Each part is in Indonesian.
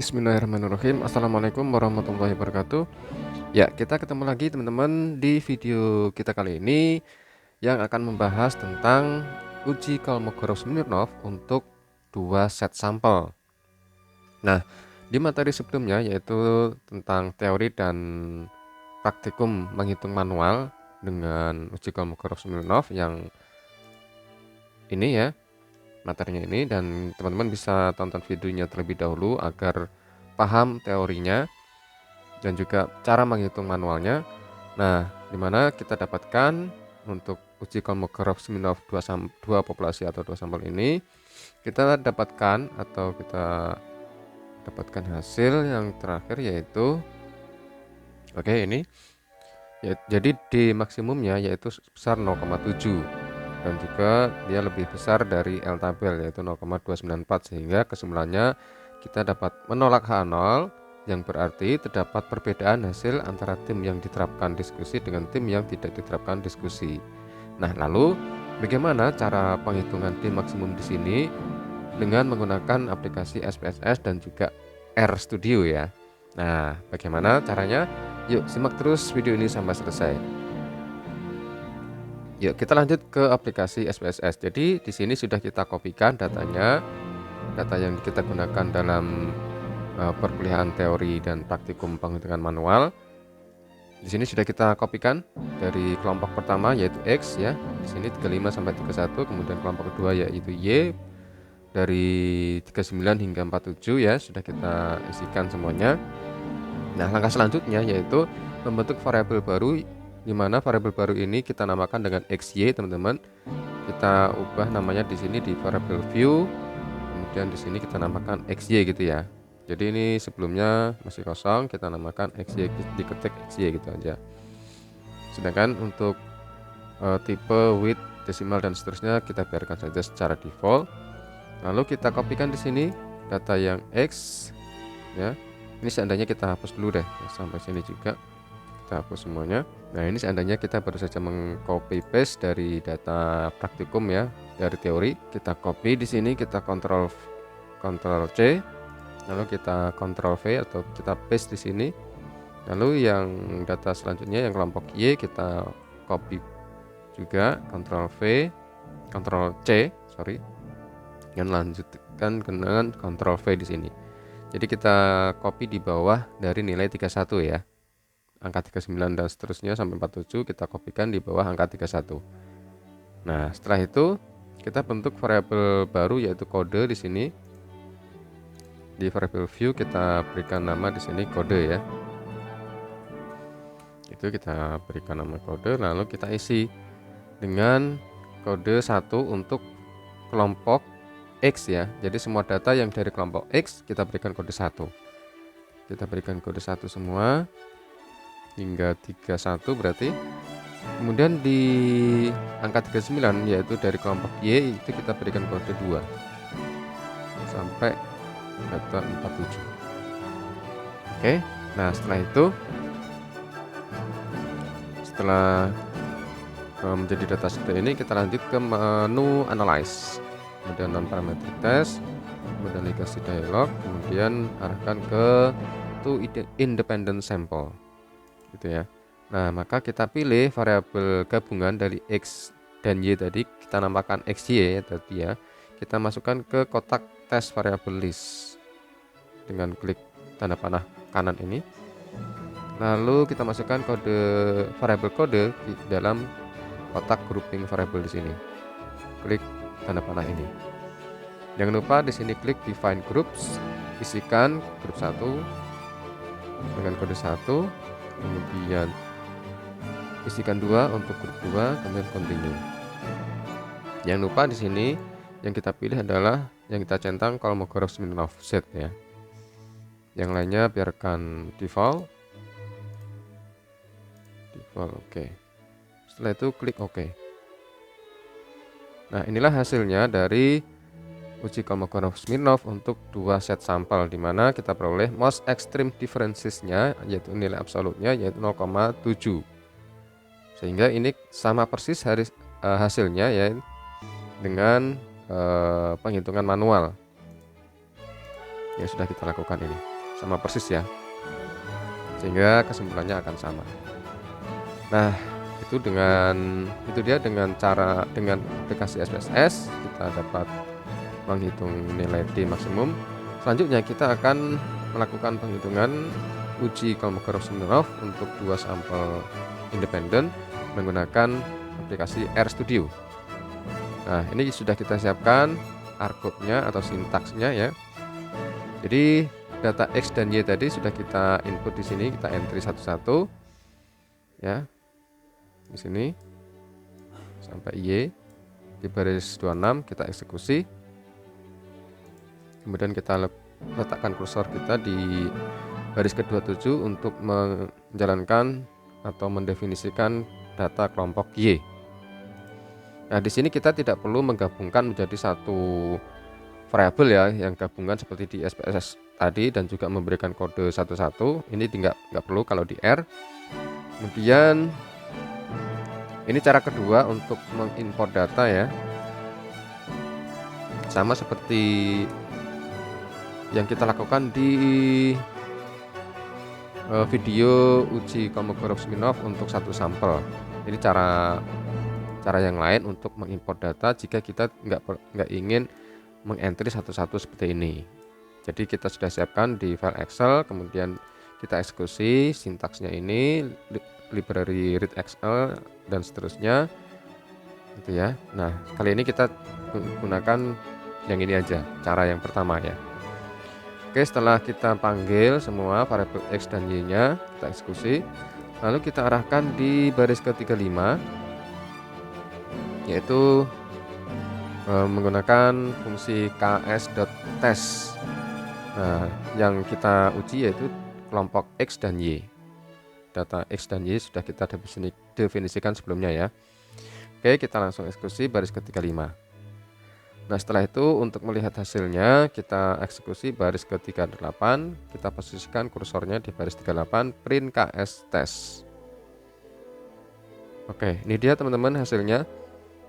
Bismillahirrahmanirrahim. Assalamualaikum warahmatullahi wabarakatuh. Ya, kita ketemu lagi teman-teman di video kita kali ini yang akan membahas tentang uji Kolmogorov-Smirnov untuk dua set sampel. Nah, di materi sebelumnya yaitu tentang teori dan praktikum menghitung manual dengan uji Kolmogorov-Smirnov yang ini ya, materinya ini, dan teman-teman bisa tonton videonya terlebih dahulu agar paham teorinya dan juga cara menghitung manualnya. Nah, dimana kita dapatkan untuk uji Kolmogorov-Smirnov dua populasi atau dua sampel ini, kita dapatkan hasil yang terakhir yaitu ini ya, jadi D maksimumnya yaitu sebesar 0,7 dan juga dia lebih besar dari L tabel yaitu 0,294, sehingga kesimpulannya kita dapat menolak H0 yang berarti terdapat perbedaan hasil antara tim yang diterapkan diskusi dengan tim yang tidak diterapkan diskusi. Nah, lalu bagaimana cara penghitungan D maksimum di sini dengan menggunakan aplikasi SPSS dan juga RStudio ya. Nah, bagaimana caranya? Yuk simak terus video ini sampai selesai. Yuk kita lanjut ke aplikasi SPSS. Jadi di sini sudah kita kopikan datanya, data yang kita gunakan dalam perkuliahan teori dan praktikum penghitungan manual. Di sini sudah kita kopikan dari kelompok pertama yaitu X ya. Di sini 35 sampai 31, kemudian kelompok kedua yaitu Y dari 39 hingga 47 ya, sudah kita isikan semuanya. Nah, langkah selanjutnya yaitu membentuk variabel baru, di mana variabel baru ini kita namakan dengan XY, teman-teman. Kita ubah namanya di sini di variabel view, kemudian di sini kita namakan XY gitu ya. Jadi ini sebelumnya masih kosong, kita namakan XY, diketik XY gitu aja. Sedangkan untuk tipe, width, desimal dan seterusnya kita biarkan saja secara default. Lalu kita kopikan di sini data yang X ya. Ini seandainya kita hapus dulu deh ya, sampai sini juga kita hapus semuanya. Nah, ini seandainya kita baru saja mengcopy paste dari data praktikum ya, dari teori. Kita copy di sini, kita Ctrl C, lalu kita Ctrl V atau kita paste di sini. Lalu yang data selanjutnya yang kelompok Y kita copy juga, Ctrl V, Ctrl C, dan lanjutkan dengan Ctrl V di sini. Jadi kita copy di bawah dari nilai 31 ya. Angka 39 dan seterusnya sampai 47 kita kopikan di bawah angka 31. Nah, setelah itu kita bentuk variabel baru yaitu kode di sini. Di variabel view kita berikan nama di sini kode ya. Itu kita berikan nama kode, lalu kita isi dengan kode 1 untuk kelompok X ya. Jadi semua data yang dari kelompok X kita berikan kode 1. Kita berikan kode 1 semua hingga 31 berarti. Kemudian di angka 39 yaitu dari kelompok Y itu kita berikan kode 2 sampai data 47. Oke. Nah, setelah menjadi data seperti ini, kita lanjut ke menu analyze, kemudian non parametric test, kemudian legacy dialog, kemudian arahkan ke to independent sample gitu ya. Nah, maka kita pilih variabel gabungan dari X dan Y tadi, kita namakan XY ya tadi ya. Kita masukkan ke kotak tes variabel list dengan klik tanda panah kanan ini. Lalu kita masukkan variabel kode di dalam kotak grouping variabel di sini. Klik tanda panah ini. Jangan lupa di sini klik define groups, isikan grup 1 dengan kode 1, kemudian isikan 2 untuk grup 2, kemudian continue. Jangan lupa di sini yang kita pilih adalah yang kita centang Kolmogorov-Smirnov set ya. Yang lainnya biarkan default. Oke. Setelah itu klik OK. Nah, inilah hasilnya dari uji Kolmogorov-Smirnov untuk dua set sampel, di mana kita peroleh most extreme differences-nya yaitu nilai absolutnya yaitu 0,7. Sehingga ini sama persis hasilnya ya dengan penghitungan manual yang sudah kita lakukan ini. sama persis ya, sehingga kesimpulannya akan sama. Nah, itu dia dengan aplikasi SPSS kita dapat menghitung nilai D maksimum. Selanjutnya kita akan melakukan penghitungan uji Kolmogorov-Smirnov untuk 2 sampel independen menggunakan aplikasi RStudio. Nah, ini sudah kita siapkan R-code-nya atau sintaksnya ya. Jadi data X dan Y tadi sudah kita input di sini, kita entry satu-satu ya. Di sini sampai Y di baris 26 kita eksekusi. Kemudian kita letakkan kursor kita di baris ke-27 untuk menjalankan atau mendefinisikan data kelompok Y. Nah, di sini kita tidak perlu menggabungkan menjadi satu variabel ya, yang gabungan seperti di SPSS tadi dan juga memberikan kode satu-satu. Ini nggak perlu kalau di R. Kemudian ini cara kedua untuk mengimport data ya. Sama seperti yang kita lakukan di video uji Kolmogorov-Smirnov untuk satu sampel. Ini cara yang lain untuk mengimport data jika kita nggak ingin mengentry satu-satu seperti ini. Jadi kita sudah siapkan di file Excel, kemudian kita eksekusi sintaksnya ini, library read Excel dan seterusnya, gitu ya. Nah, kali ini kita gunakan yang ini aja, cara yang pertama ya. Oke, setelah kita panggil semua variabel X dan Y-nya, kita eksekusi, lalu kita arahkan di baris ke-35, yaitu menggunakan fungsi ks.test. Nah, yang kita uji yaitu kelompok X dan Y. Data X dan Y sudah kita definisikan sebelumnya ya. Oke, kita langsung eksekusi baris ke-35. Nah, setelah itu untuk melihat hasilnya kita eksekusi baris ke-38, kita posisikan kursornya di baris 38, print ks test. Oke, ini dia teman-teman hasilnya.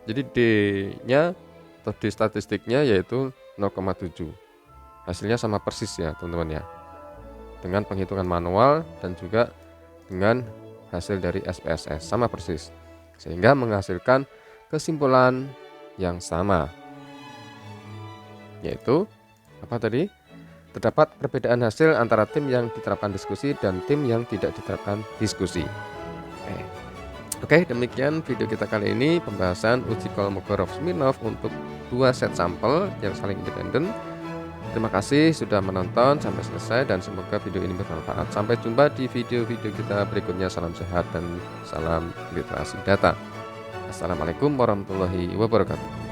Jadi D-nya atau D statistiknya yaitu 0,7. Hasilnya sama persis ya teman-teman ya, dengan penghitungan manual dan juga dengan hasil dari SPSS sama persis, sehingga menghasilkan kesimpulan yang sama, yaitu apa tadi? Terdapat perbedaan hasil antara tim yang diterapkan diskusi dan tim yang tidak diterapkan diskusi. Oke, demikian video kita kali ini, pembahasan uji Kolmogorov-Smirnov untuk 2 set sampel yang saling independen. Terima kasih sudah menonton sampai selesai dan semoga video ini bermanfaat. Sampai jumpa di video-video kita berikutnya. Salam sehat dan salam literasi data. Assalamualaikum warahmatullahi wabarakatuh.